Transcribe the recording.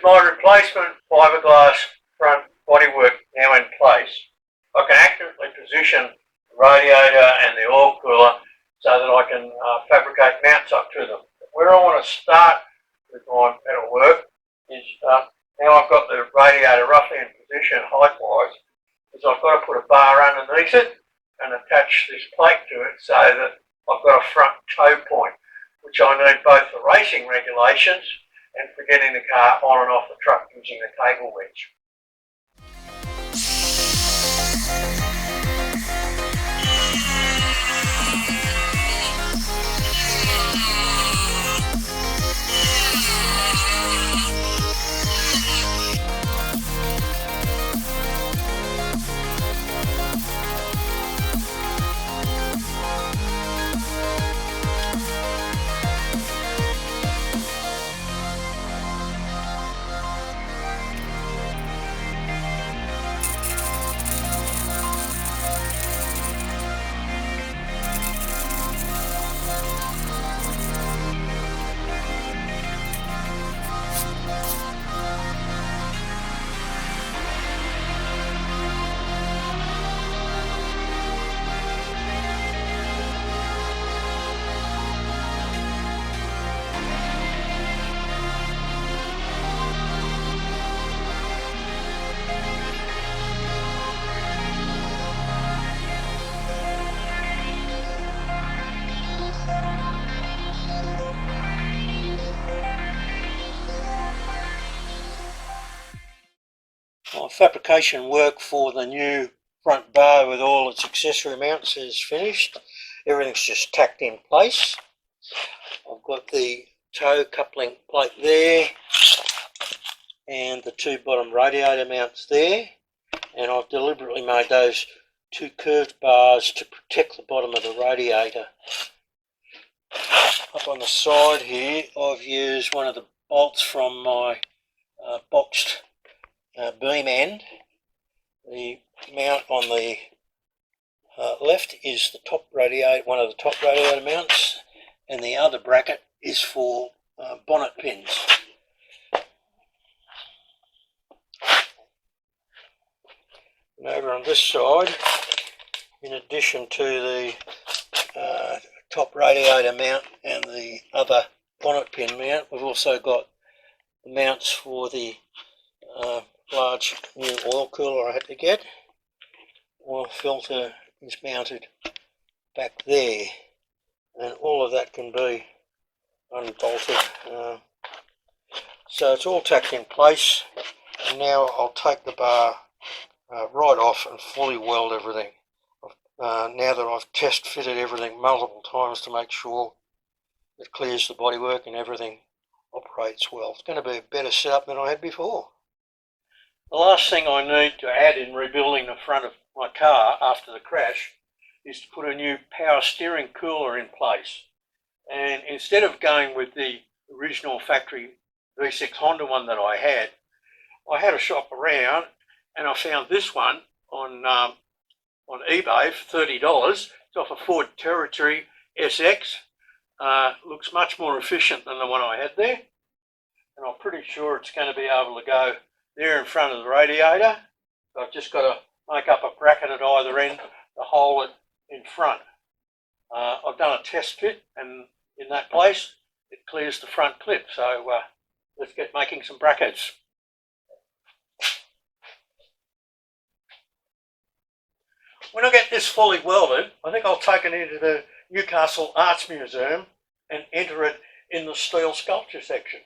With my replacement fiberglass front bodywork now in place, I can accurately position the radiator and the oil cooler so that I can fabricate mounts up to them. Where I want to start with my metal work is now I've got the radiator roughly in position height-wise, is I've got to put a bar underneath it and attach this plate to it so that I've got a front toe point, which I need both for racing regulations and for getting the car on and off the truck using the cable wedge. My fabrication work for the new front bar with all its accessory mounts is finished. Everything's just tacked in place. I've got the toe coupling plate there and the two bottom radiator mounts there, and I've deliberately made those two curved bars to protect the bottom of the radiator. Up on the side here I've used one of the bolts from my boxed beam end. The mount on the left is the top radiator, one of the top radiator mounts, and the other bracket is for bonnet pins. And over on this side, in addition to the top radiator mount and the other bonnet pin mount, we've also got the mounts for the large new oil cooler I had to get. Oil filter is mounted back there, and all of that can be unbolted. So it's all tacked in place, and now I'll take the bar right off and fully weld everything. Now that I've test fitted everything multiple times to make sure it clears the bodywork and everything operates well. It's going to be a better setup than I had before. The last thing I need to add in rebuilding the front of my car after the crash is to put a new power steering cooler in place. And instead of going with the original factory V6 Honda one that I had a shop around and I found this one on eBay for $30. It's off a Ford Territory SX. Looks much more efficient than the one I had there, and I'm pretty sure it's going to be able to go there in front of the radiator. I've just got to make up a bracket at either end to hold it in front. I've done a test fit, and in that place it clears the front clip, so let's get making some brackets. When I get this fully welded, I think I'll take it into the Newcastle Arts Museum and enter it in the steel sculpture section.